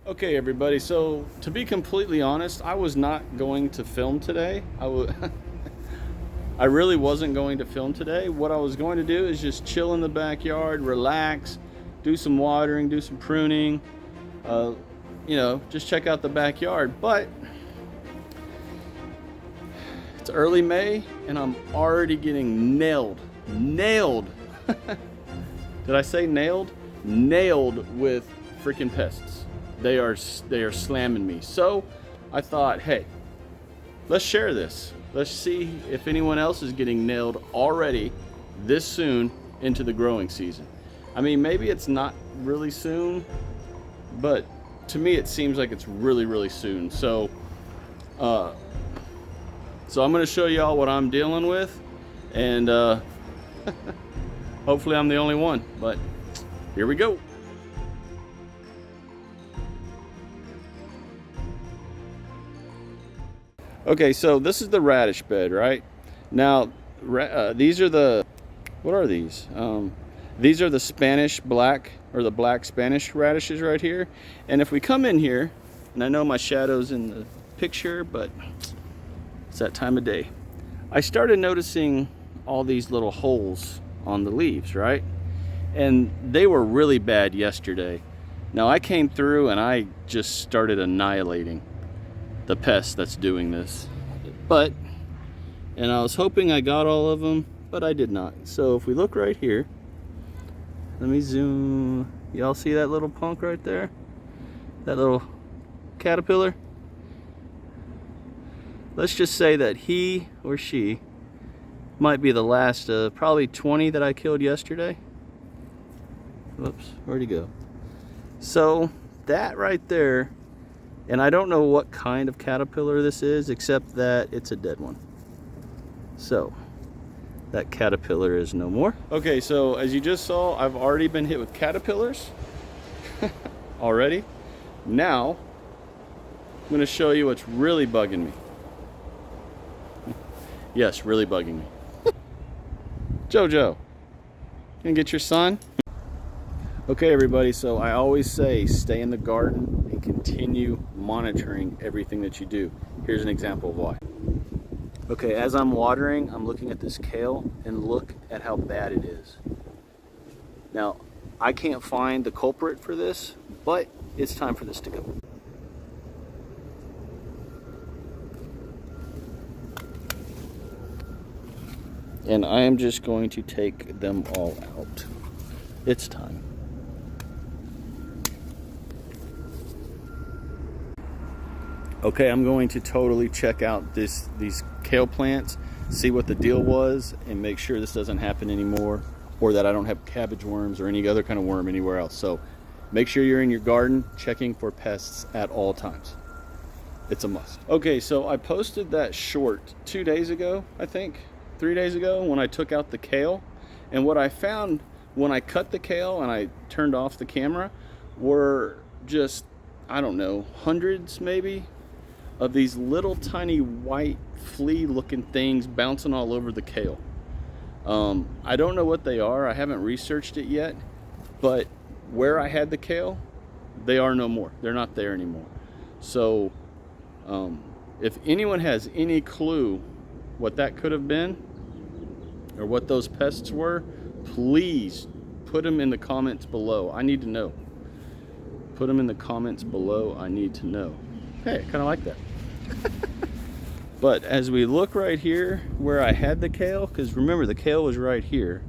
Okay, everybody, so to be completely honest, I was not going to film today. I really wasn't going to film today. What I was going to do is just chill in the backyard, relax, do some watering, do some pruning, just check out the backyard. But it's early May and I'm already getting nailed. Did I say nailed? Nailed with freaking pests. They are slamming me. So I thought, hey, let's share this. Let's see if anyone else is getting nailed already this soon into the growing season. I mean, maybe it's not really soon, but to me it seems like it's really soon. So I'm going to show y'all what I'm dealing with, and hopefully I'm the only one, but here we go. Okay, so this is the radish bed, right? Now, these are the, what are these? These are the Spanish black, or the black Spanish radishes right here. And if we come in here, and I know my shadow's in the picture, but it's that time of day. I started noticing all these little holes on the leaves, right? And they were really bad yesterday. Now I came through and I just started annihilating the pest that's doing this, and I was hoping I got all of them, but I did not. So if we look right here, let me zoom. Y'all see that little punk right there? That little caterpillar? Let's just say that he or she might be the last probably 20 that I killed yesterday. Whoops, where'd he go? So that right there, and I don't know what kind of caterpillar this is, except that it's a dead one. So that caterpillar is no more. Okay, so as you just saw, I've already been hit with caterpillars already. Now I'm going to show you what's really bugging me. Yes, really bugging me. Jojo, can you get your son? Okay, everybody, so I always say stay in the garden and continue monitoring everything that you do. Here's an example of why. Okay, as I'm watering, I'm looking at this kale and look at how bad it is. Now, I can't find the culprit for this, but it's time for this to go. And I am just going to take them all out. It's time. Okay, I'm going to totally check out these kale plants, see what the deal was, and make sure this doesn't happen anymore, or that I don't have cabbage worms or any other kind of worm anywhere else. So make sure you're in your garden checking for pests at all times. It's a must. Okay, so I posted that short 2 days ago, I think, 3 days ago, when I took out the kale. And what I found when I cut the kale and I turned off the camera were just, I don't know, hundreds maybe of these little tiny white flea looking things bouncing all over the kale. I don't know what they are. I haven't researched it yet, but where I had the kale, they are no more. They're not there anymore. So if anyone has any clue what that could have been or what those pests were, please put them in the comments below. I need to know. Put them in the comments below. I need to know. Hey, I kind of like that. But as we look right here where I had the kale, because remember the kale was right here.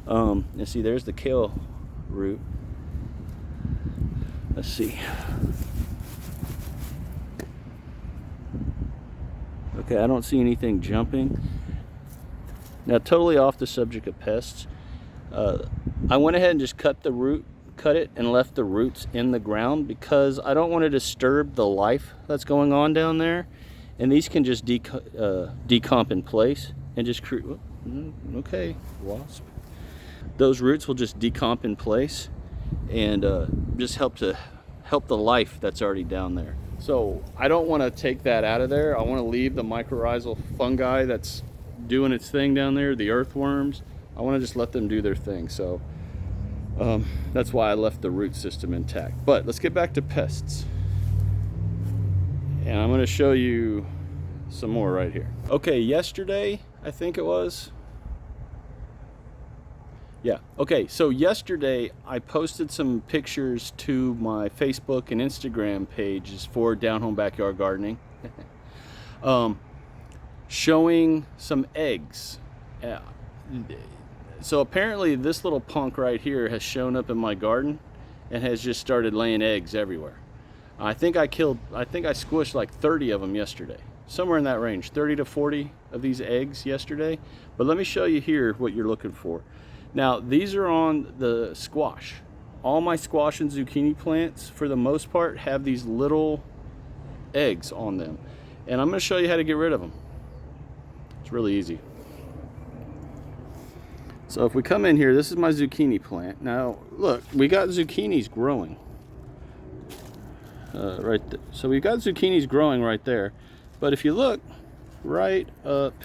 You see, there's the kale root. Let's see. Okay, I don't see anything jumping. Now, totally off the subject of pests, I went ahead and just cut it and left the roots in the ground because I don't want to disturb the life that's going on down there. And these can just decomp in place and just create, okay, wasp. Those roots will just decomp in place and just help the life that's already down there. So I don't want to take that out of there. I want to leave the mycorrhizal fungi that's doing its thing down there, the earthworms. I want to just let them do their thing. So That's why I left the root system intact. But let's get back to pests. And I'm going to show you some more right here. Okay, yesterday, I think it was. Yeah, okay, so yesterday I posted some pictures to my Facebook and Instagram pages for Down Home Backyard Gardening, showing some eggs. So apparently this little punk right here has shown up in my garden and has just started laying eggs everywhere. I think I squished like 30 of them yesterday. Somewhere in that range, 30 to 40 of these eggs yesterday. But let me show you here what you're looking for. Now, these are on the squash. All my squash and zucchini plants, for the most part, have these little eggs on them. And I'm going to show you how to get rid of them. It's really easy. So if we come in here, this is my zucchini plant. Now, look, we got zucchinis growing. Right there. So we've got zucchinis growing right there. But if you look right up,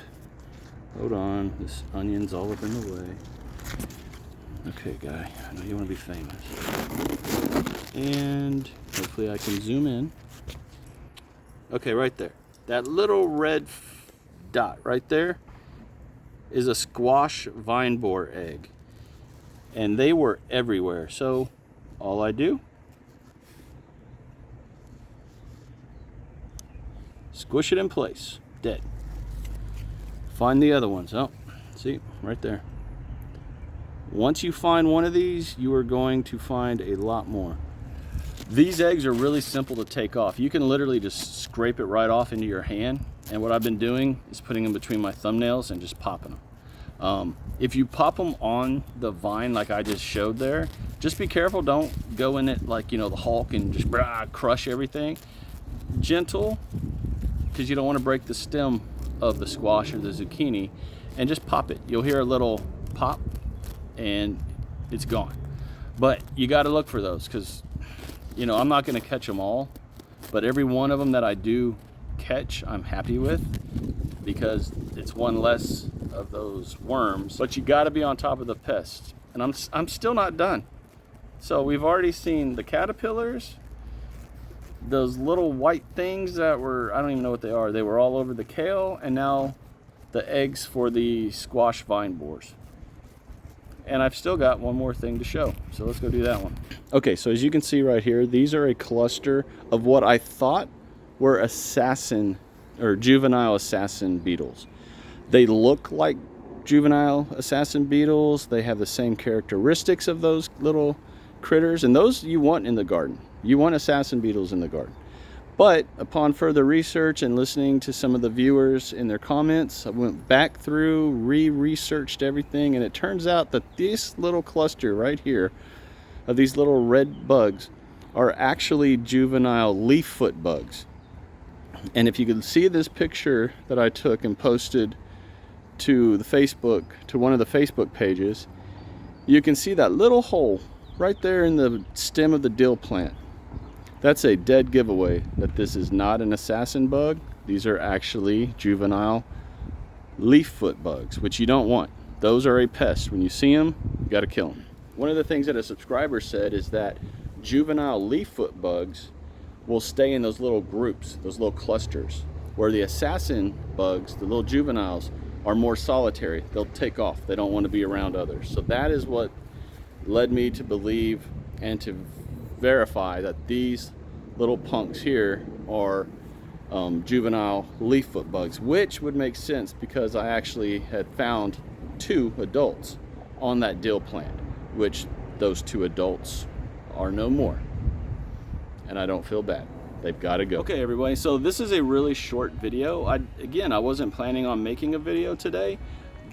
hold on, this onion's all up in the way. Okay, guy, I know you want to be famous. And hopefully I can zoom in. Okay, right there. That little red dot right there is a squash vine borer egg. And they were everywhere. So all I do, squish it in place, dead. Find the other ones. Oh, see, right there. Once you find one of these, you are going to find a lot more. These eggs are really simple to take off. You can literally just scrape it right off into your hand. And what I've been doing is putting them between my thumbnails and just popping them. If you pop them on the vine like I just showed there, just be careful. Don't go in it like, you know, the Hulk and just crush everything. Gentle, because you don't want to break the stem of the squash or the zucchini, and just pop it. You'll hear a little pop and it's gone. But you got to look for those, because, you know, I'm not going to catch them all, but every one of them that I do catch, I'm happy with, because it's one less of those worms. But you got to be on top of the pests, and I'm still not done. So we've already seen the caterpillars, those little white things that were, I don't even know what they are. They were all over the kale, and now the eggs for the squash vine borers. And I've still got one more thing to show. So let's go do that one. Okay, so as you can see right here, these are a cluster of what I thought were assassin or juvenile assassin beetles. They look like juvenile assassin beetles. They have the same characteristics of those little critters, and those you want in the garden. You want assassin beetles in the garden. But upon further research and listening to some of the viewers in their comments, I went back through, researched everything, and it turns out that this little cluster right here of these little red bugs are actually juvenile leaffoot bugs. And if you can see this picture that I took and posted to the Facebook, to one of the Facebook pages, you can see that little hole right there in the stem of the dill plant. That's a dead giveaway that this is not an assassin bug. These are actually juvenile leaffoot bugs, which you don't want. Those are a pest. When you see them, you got to kill them. One of the things that a subscriber said is that juvenile leaffoot bugs will stay in those little groups, those little clusters, where the assassin bugs, the little juveniles, are more solitary. They'll take off. They don't want to be around others. So that is what led me to believe and to verify that these little punks here are juvenile leaffoot bugs, which would make sense because I actually had found 2 adults on that dill plant, which those 2 adults are no more. And I don't feel bad. They've got to go. Okay, everybody, so this is a really short video. Again, I wasn't planning on making a video today,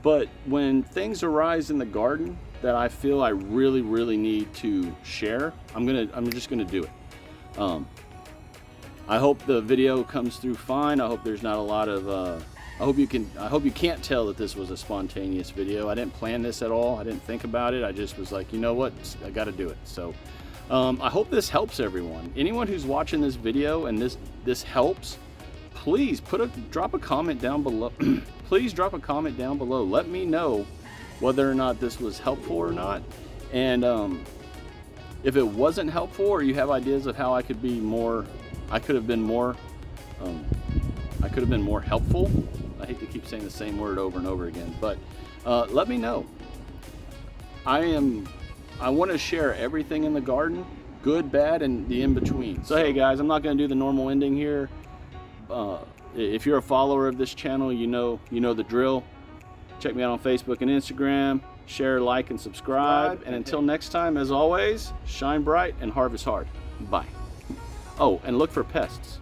but when things arise in the garden that I feel I really need to share, I'm just gonna do it. I hope the video comes through fine. I hope there's not a lot of I hope you can't tell that this was a spontaneous video. I didn't plan this at all. I didn't think about it. I just was like, you know what, I got to do it. So I hope this helps everyone. Anyone who's watching this video and this helps, please drop a comment down below. Please drop a comment down below. Let me know whether or not this was helpful or not. And If it wasn't helpful, or you have ideas of how I could be more, I could have been more helpful. I hate to keep saying the same word over and over again, but let me know. I want to share everything in the garden, good, bad, and the in-between. So hey guys, I'm not going to do the normal ending here. If you're a follower of this channel, you know the drill. Check me out on Facebook and Instagram. Share, like, and subscribe. And until next time, as always, shine bright and harvest hard. Bye. Oh, and look for pests.